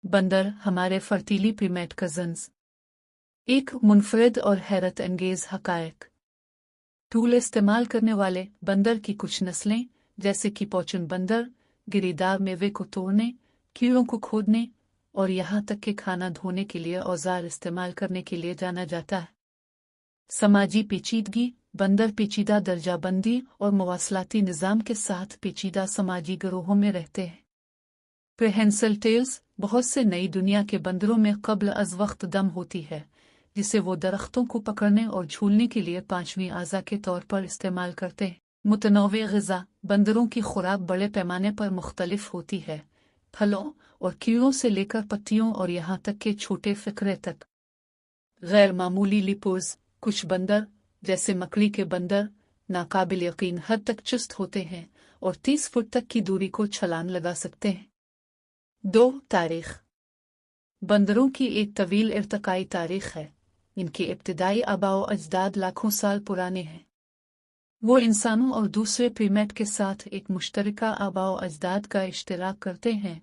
बंदर हमारे फर्तीली प्रीमेट कजन्स। एक मुनफरिद और हैरत अंगेज हकायक। टूल इस्तेमाल करने वाले बंदर की कुछ नस्लें जैसे कि पॉचन बंदर गिरीदार मेवे को तोड़ने, कीड़ों को खोदने और यहाँ तक कि खाना धोने के लिए औजार इस्तेमाल करने के लिए जाना जाता है। समाजी पेचीदगी बंदर पेचीदा दर्जाबंदी और मवासलाती निज़ाम के साथ पेचीदा समाजी गिरोहों में रहते हैं। प्रेहेंसल टेल्स बहुत से नई दुनिया के बंदरों में कब्ल अज वक्त दम होती है, जिसे वो दरख्तों को पकड़ने और झूलने के लिए पांचवीं आज़ा के तौर पर इस्तेमाल करते हैं। मुतनव्वे ग़िज़ा बंदरों की खुराक बड़े पैमाने पर मुख्तलिफ होती है, फलों और कीड़ों से लेकर पत्तियों और यहाँ तक के छोटे फ़िक्रे तक। गैर मामूली लिपोज़ कुछ बंदर जैसे मकड़ी के बंदर नाकाबिल यकीन हद तक चुस्त होते हैं और 30 फुट तक की दूरी को छलांग लगा सकते हैं। 2. तारीख़ बंदरों की एक तवील इर्तकाई तारीख़ है। इनके इब्तिदाई आबाओ अजदाद लाखों साल पुराने हैं। वो इंसानों और दूसरे प्रीमेट के साथ एक मुश्तरका आबाओ अजदाद का इश्तिराक करते हैं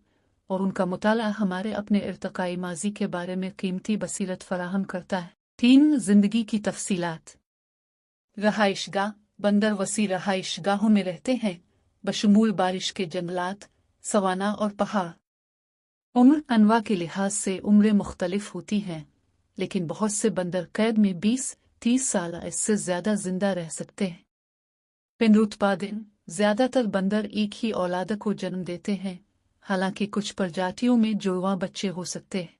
और उनका मुताला हमारे अपने इर्तकाई माजी के बारे में कीमती बसीरत फराहम करता है। 3. जिंदगी की तफसीलात। रहाइशगाह बंदर वसी रहाइशगाहों में रहते हैं, बशमूल बारिश के जंगलात, सवाना और पहाड़। उम्र अनवा के लिहाज से उम्रें मुख्तलिफ होती हैं, लेकिन बहुत से बंदर कैद में 20-30 साल इससे ज़्यादा जिंदा रह सकते हैं। पिंडोत्पादन ज़्यादातर बंदर एक ही औलाद को जन्म देते हैं, हालांकि कुछ प्रजातियों में जुड़वां बच्चे हो सकते हैं।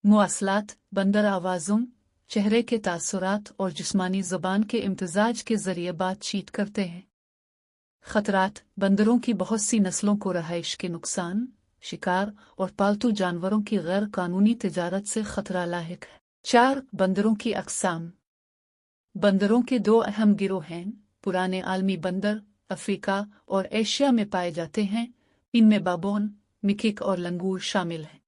मुआसलात बंदर आवाज़ों, चेहरे के तासुरात और जिस्मानी ज़बान के इम्तिजाज के ज़रिए बातचीत करते हैं। ख़तरात बंदरों की बहुत सी नस्लों को रहाइश के नुकसान, शिकार और पालतू जानवरों की गैर कानूनी तिजारत से खतरा लाहिक है। 4. बंदरों की अक़साम। बंदरों के 2 अहम गिरोह हैं। पुराने आलमी बंदर अफ्रीका और एशिया में पाए जाते हैं, इनमें बाबोन, मिकिक और लंगूर शामिल हैं।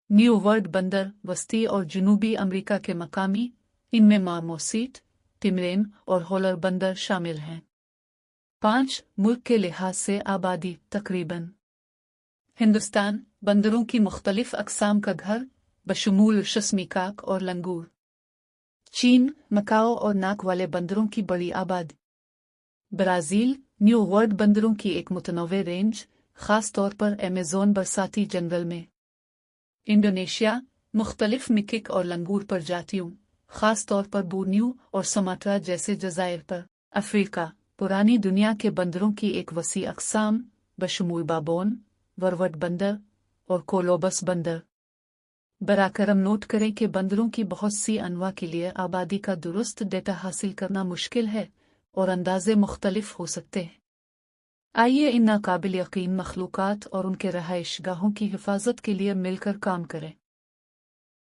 न्यू वर्ल्ड बंदर वस्ती और जनूबी अमेरिका के मकामी, इनमें मार्मोसीट, टिमरेन और हॉलर बंदर शामिल हैं। 5. मुल्क के लिहाज से आबादी तकरीबन। हिंदुस्तान बंदरों की मुख्तलिफ अक़साम का घर बशमूल शस्मिकाक और लंगूर। चीन मकाओ और नाक वाले बंदरों की बड़ी आबादी। ब्राज़ील न्यू वर्ल्ड बंदरों की एक मुतनव्वे रेंज, ख़ास तौर पर अमेज़न बरसाती जंगल में। इंडोनेशिया मुख्तलिफ मिकिक और लंगूर प्रजातियों, ख़ास तौर पर बोर्नियो और सुमात्रा जैसे जज़ायर पर। अफ्रीका पुरानी दुनिया के बंदरों की एक वसी अक़साम बशमूल बाबोन, वरवट बंदर और कोलोबस बंदर। बराकरम नोट करें कि बंदरों की बहुत सी अनवा के लिए आबादी का दुरुस्त डेटा हासिल करना मुश्किल है और अंदाजे मुख्तलिफ हो सकते हैं। आइए इन नाकाबिल यकीन मखलूक़ात और उनके रहाइशगाहों की हिफाजत के लिए मिलकर काम करें।